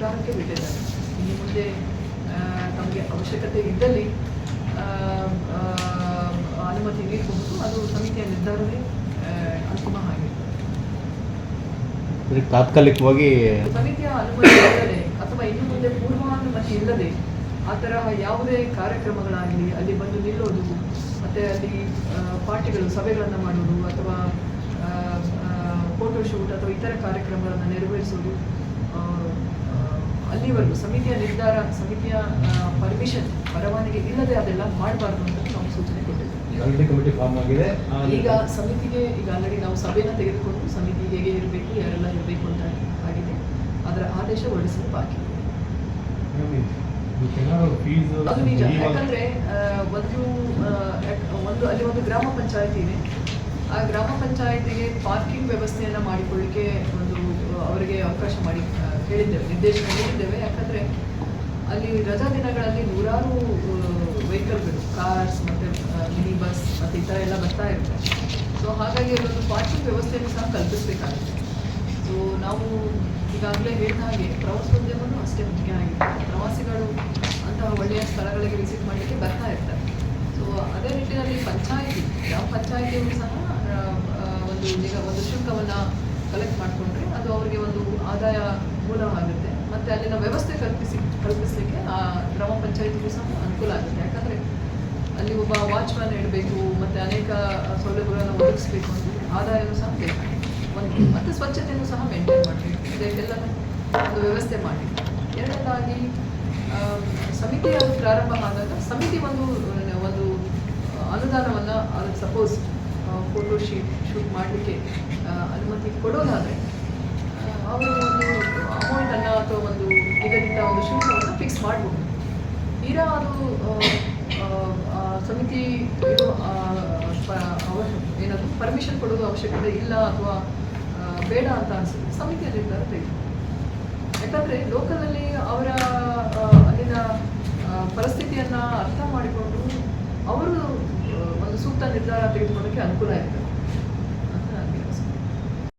ನಿರ್ಧಾರಕ್ಕೆ ಬಿಟ್ಟಿದ್ದಾರೆ. ಇನ್ನು ಮುಂದೆ ತಮಗೆ ಅವಶ್ಯಕತೆ ಇದ್ದಲ್ಲಿ ಅನುಮತಿ ನೀಡಬಹುದು. ಅದು ಸಮಿತಿಯ ನಿರ್ಧಾರವೇ ಅಂತಿಮ ಆಗಿರ್ತದೆ. ತಾತ್ಕಾಲಿಕವಾಗಿ ಸಮಿತಿಯ ಅನುಮತಿ ಇಲ್ಲದೆ ಅಥವಾ ಇನ್ನು ಮುಂದೆ ಪೂರ್ವಾನುಮತಿ ಇಲ್ಲದೆ ಆ ತರಹ ಯಾವುದೇ ಕಾರ್ಯಕ್ರಮಗಳಾಗಲಿ ಅಲ್ಲಿ ಬಂದು ನಿಲ್ಲೋದು, ಮತ್ತು ಅಲ್ಲಿ ಪಾರ್ಟಿಗಳು ಸಭೆಗಳನ್ನು ಮಾಡೋದು ಅಥವಾ ಫೋಟೋಶೂಟ್ ಅಥವಾ ಇತರ ಕಾರ್ಯಕ್ರಮಗಳನ್ನು ನೆರವೇರಿಸೋದು ಅಲ್ಲಿವರೆಗೂ ಸಮಿತಿಯ ನಿರ್ಧಾರ, ಸಮಿತಿಯ ಪರವಾನಗಿ ಇಲ್ಲದೆ ಅದೆಲ್ಲ ಮಾಡಬಾರ್ದು ಅಂತ ನಾವು ಸೂಚನೆ ಕೊಟ್ಟಿದ್ದೇವೆ. ಕಮಿಟಿ ಫಾರ್ಮ್ ಆಗಿದೆ. ಈಗ ಸಮಿತಿಗೆ ಆಲ್ರೆಡಿ ನಾವು ಸಭೆಯನ್ನು ತೆಗೆದುಕೊಂಡು ಸಮಿತಿ ಹೇಗೆ ಇರಬೇಕು, ಯಾರೆಲ್ಲ ಇರಬೇಕು ಅಂತ ಆಗಿದೆ. ಅದರ ಆದೇಶ ಹೊರಡಿಸಲು ಬಾಕಿ. ಅದು ನಿಜ. ಯಾಕಂದ್ರೆ ಅಲ್ಲಿ ಒಂದು ಗ್ರಾಮ ಪಂಚಾಯತಿ ಇದೆ. ಆ ಗ್ರಾಮ ಪಂಚಾಯತಿಗೆ ಪಾರ್ಕಿಂಗ್ ವ್ಯವಸ್ಥೆಯನ್ನು ಮಾಡಿಕೊಳ್ಳಿಕ್ಕೆ ಅವರಿಗೆ ಅವಕಾಶ ಮಾಡಿ ಹೇಳಿದ್ದೇವೆ, ನಿರ್ದೇಶನ ನೀಡಿದ್ದೇವೆ. ಯಾಕಂದರೆ ಅಲ್ಲಿ ರಜಾ ದಿನಗಳಲ್ಲಿ ನೂರಾರು ವೆಹಿಕಲ್ಗಳು, ಕಾರ್ಸ್ ಮತ್ತು ಮಿನಿ ಬಸ್ ಮತ್ತು ಈ ಥರ ಎಲ್ಲ ಬರ್ತಾ ಇರುತ್ತೆ. ಸೊ ಹಾಗಾಗಿ ಅದೊಂದು ಪಾರ್ಕಿಂಗ್ ವ್ಯವಸ್ಥೆಯನ್ನು ಸಹ ಕಲ್ಪಿಸಬೇಕಾಗುತ್ತೆ. ಸೊ ನಾವು ಈಗಾಗಲೇ ಹೇಳಿದ ಹಾಗೆ ಪ್ರವಾಸೋದ್ಯಮವೂ ಅಷ್ಟೇ ಮುಖ್ಯ ಆಗಿದೆ. ಪ್ರವಾಸಿಗಳು ಅಂತಹ ಒಳ್ಳೆಯ ಸ್ಥಳಗಳಿಗೆ ವಿಸಿಟ್ ಮಾಡಲಿಕ್ಕೆ ಬರ್ತಾ ಇರ್ತಾರೆ. ಸೊ ಅದೇ ನಿಟ್ಟಿನಲ್ಲಿ ಗ್ರಾಮ ಪಂಚಾಯಿತಿಯವರು ಸಹ ಒಂದು ಶುಲ್ಕವನ್ನು ಕಲೆಕ್ಟ್ ಮಾಡಿಕೊಂಡ್ರೆ ಅದು ಅವರಿಗೆ ಒಂದು ಆದಾಯ ಮೂಲವಾಗುತ್ತೆ. ಮತ್ತು ಅಲ್ಲಿನ ವ್ಯವಸ್ಥೆ ಕಲ್ಪಿಸಲಿಕ್ಕೆ ಆ ಗ್ರಾಮ ಪಂಚಾಯಿತಿಗೂ ಸಹ ಅನುಕೂಲ ಆಗುತ್ತೆ. ಯಾಕಂದರೆ ಅಲ್ಲಿ ಒಬ್ಬ ವಾಚ್ಮ್ಯಾನ್ ಇಡಬೇಕು ಮತ್ತು ಅನೇಕ ಸೌಲಭ್ಯಗಳನ್ನು ಒದಗಿಸಬೇಕು ಅಂದರೆ ಆದಾಯವೂ ಸಹ ಬೇಕು. ಮತ್ತು ಸ್ವಚ್ಛತೆಯೂ ಸಹ ಮೇಂಟೈನ್ ಮಾಡಬೇಕು. ಇದೆಲ್ಲನೂ ಒಂದು ವ್ಯವಸ್ಥೆ ಮಾಡಿ. ಎರಡನೇದಾಗಿ ಸಮಿತಿ ಪ್ರಾರಂಭ ಆದಾಗ ಸಮಿತಿ ಒಂದು ಅನುದಾನವನ್ನು ಅದಕ್ಕೆ ಸಪೋಸ್ ಫೋಟೋ ಶೂಟ್ ಮಾಡಲಿಕ್ಕೆ ಅನುಮತಿ ಕೊಡೋದಾದರೆ ಅವರು ಒಂದು ಅಮೌಂಟನ್ನು ಅಥವಾ ಒಂದು ನಿಗದಿತ ಒಂದು ಶುಲ್ಕವನ್ನು ಫಿಕ್ಸ್ ಮಾಡ್ಬೋದು. ತೀರಾ ಅದು ಸಮಿತಿ ಏನಾದರೂ ಪರ್ಮಿಷನ್ ಕೊಡೋದು ಅವಶ್ಯಕತೆ ಇಲ್ಲ ಅಥವಾ ಬೇಡ ಅಂತ ಅನಿಸುತ್ತೆ, ಸಮಿತಿಯ ನಿರ್ಧಾರ ತೆಗೆದು. ಯಾಕಂದರೆ ಲೋಕಲಲ್ಲಿ ಅವರ ಅಲ್ಲಿನ ಪರಿಸ್ಥಿತಿಯನ್ನು ಅರ್ಥ ಮಾಡಿಕೊಂಡು ಅವರು ಒಂದು ಸೂಕ್ತ ನಿರ್ಧಾರ ತೆಗೆದುಕೊಳ್ಳೋಕ್ಕೆ ಅನುಕೂಲ ಇರ್ತದೆ.